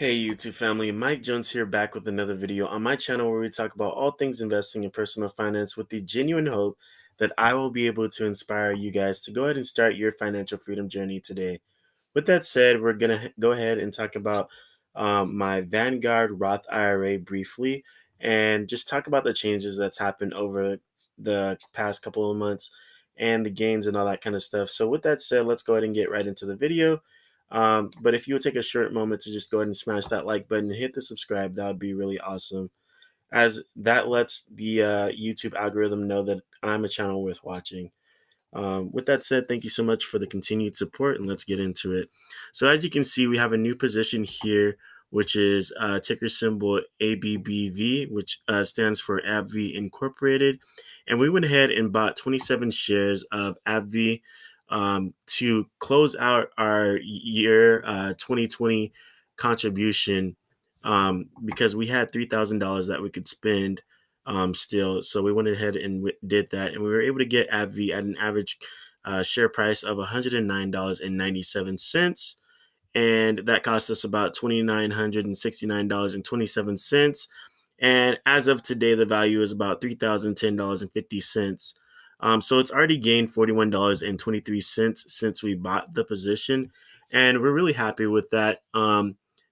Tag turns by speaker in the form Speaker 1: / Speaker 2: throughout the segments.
Speaker 1: Hey YouTube family, Mike Jones here back with another video on my channel where we talk about all things investing in personal finance with the genuine hope that I will be able to inspire you guys to go ahead and start your financial freedom journey today. With that said, we're going to go ahead and talk about my Vanguard Roth IRA briefly and just talk about the changes that's happened over the past couple of months and the gains and all that kind of stuff. So with that said, let's go ahead and get right into the video. But if you would take a short moment to just go ahead and smash that like button and hit the subscribe, that would be really awesome, as that lets the YouTube algorithm know that I'm a channel worth watching. With that said, thank you so much for the continued support, and let's get into it. So as you can see, we have a new position here, which is ticker symbol ABBV, which stands for AbbVie Incorporated. And we went ahead and bought 27 shares of AbbVie to close out our year 2020 contribution, because we had $3,000 that we could spend still. So we went ahead and did that, and we were able to get AbbVie at an average share price of $109.97. And that cost us about $2,969.27. And as of today, the value is about $3,010.50. So it's already gained $41.23 since we bought the position. And we're really happy with that.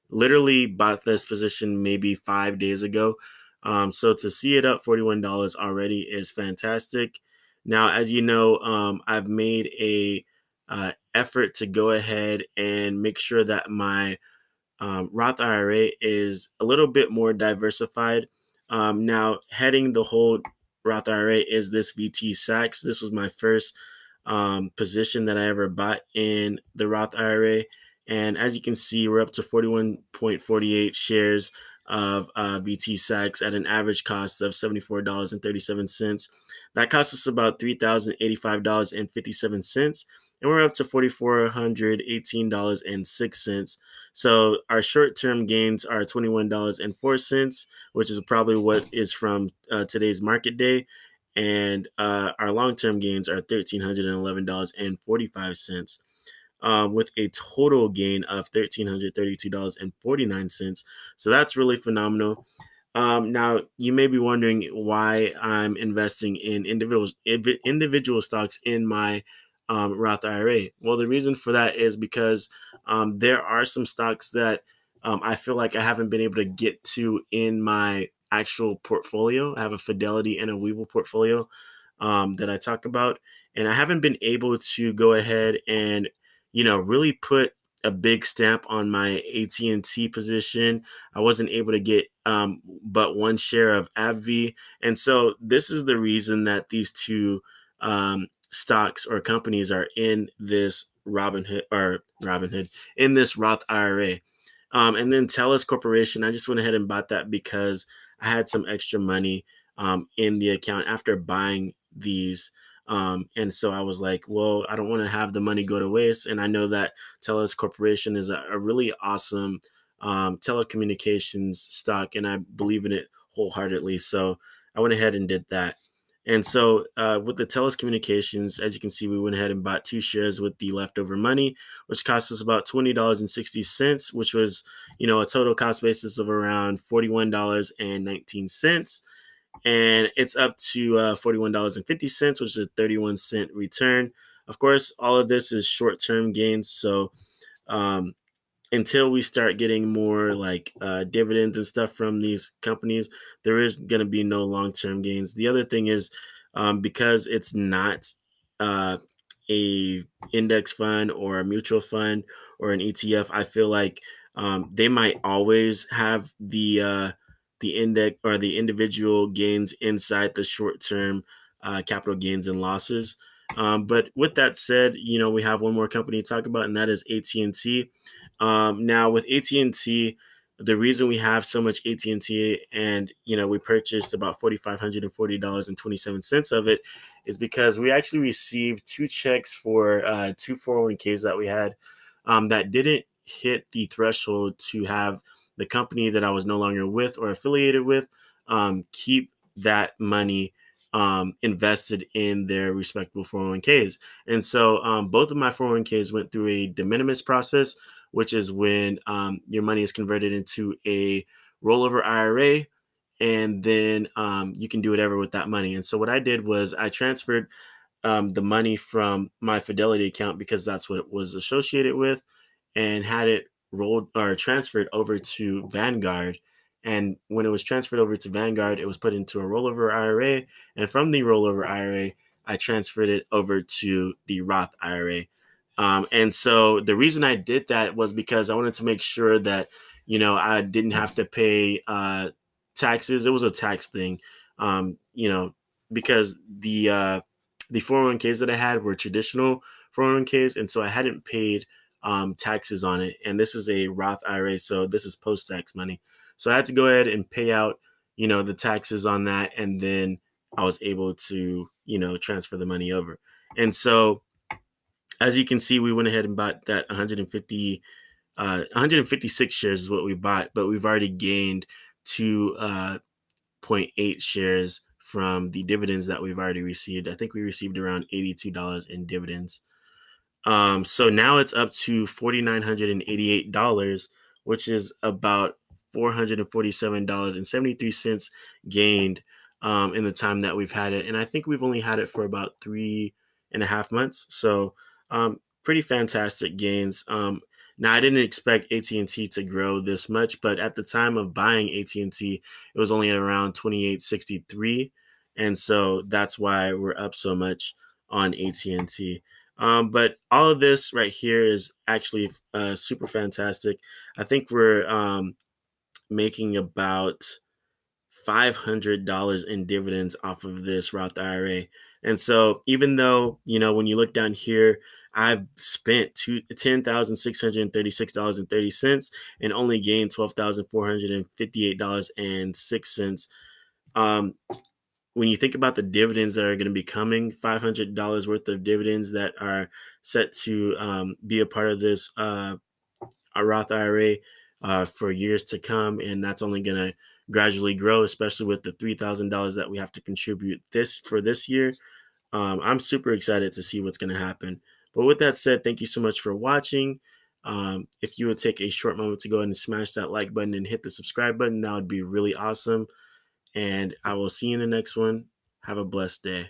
Speaker 1: Literally bought this position maybe 5 days ago. So to see it up $41 already is fantastic. Now, as you know, I've made a effort to go ahead and make sure that my Roth IRA is a little bit more diversified. Now, heading the whole Roth IRA is this VT Sachs. This was my first position that I ever bought in the Roth IRA. And as you can see, we're up to 41.48 shares of VT Sachs at an average cost of $74.37. That cost us about $3,085.57. And we're up to $4,418.06. So our short-term gains are $21.04, which is probably what is from today's market day. And our long-term gains are $1,311.45, with a total gain of $1,332.49. So that's really phenomenal. Now, you may be wondering why I'm investing in individual stocks in my Roth IRA. Well, the reason for that is because there are some stocks that I feel like I haven't been able to get to in my actual portfolio. I have a Fidelity and a Webull portfolio that I talk about, and I haven't been able to go ahead and really put a big stamp on my Attn position. I wasn't able to get but one share of AbbVie, and so this is the reason that these two stocks or companies are in this Robinhood in this Roth IRA. And then TELUS Corporation, I just went ahead and bought that because I had some extra money in the account after buying these. And so I was like, well, I don't want to have the money go to waste. And I know that TELUS Corporation is a really awesome telecommunications stock, and I believe in it wholeheartedly. So I went ahead and did that. And so with the TELUS Communications, as you can see, we went ahead and bought 2 shares with the leftover money, which cost us about $20.60, which was, a total cost basis of around $41.19. And it's up to $41.50, which is a 31-cent return. Of course, all of this is short-term gains. So until we start getting more like dividends and stuff from these companies, there is going to be no long-term gains. The other thing is, because it's not a index fund or a mutual fund or an ETF, I feel like they might always have the index or the individual gains inside the short-term capital gains and losses. But with that said, we have one more company to talk about, and that is Attn. Now with Attn, the reason we have so much Attn, and we purchased about $4,540.27 of it, is because we actually received 2 checks for 2 401ks that we had that didn't hit the threshold to have the company that I was no longer with or affiliated with keep that money invested in their respectable 401ks. And so both of my 401ks went through a de minimis process, which is when your money is converted into a rollover IRA, and then you can do whatever with that money. And so what I did was I transferred the money from my Fidelity account, because that's what it was associated with, and had it rolled or transferred over to Vanguard. And when it was transferred over to Vanguard, it was put into a rollover IRA. And from the rollover IRA, I transferred it over to the Roth IRA. And so the reason I did that was because I wanted to make sure that, I didn't have to pay taxes. It was a tax thing, because the 401ks that I had were traditional 401ks. And so I hadn't paid taxes on it. And this is a Roth IRA, so this is post-tax money. So I had to go ahead and pay out, the taxes on that. And then I was able to, transfer the money over. And so as you can see, we went ahead and bought that 156 shares is what we bought, but we've already gained 2.8 shares from the dividends that we've already received. I think we received around $82 in dividends. So now it's up to $4,988, which is about $447.73 gained in the time that we've had it. And I think we've only had it for about 3.5 months. So pretty fantastic gains. Now, I didn't expect AT&T to grow this much, but at the time of buying AT&T, it was only at around 28.63. And so that's why we're up so much on AT&T. But all of this right here is actually super fantastic. I think we're making about $500 in dividends off of this Roth IRA. And so even though, when you look down here, I've spent $10,636.30 and only gained $12,458.06. When you think about the dividends that are going to be coming, $500 worth of dividends that are set to be a part of this a Roth IRA for years to come, and that's only going to gradually grow, especially with the $3,000 that we have to contribute this year. I'm super excited to see what's going to happen. But with that said, thank you so much for watching. If you would take a short moment to go ahead and smash that like button and hit the subscribe button, that would be really awesome. And I will see you in the next one. Have a blessed day.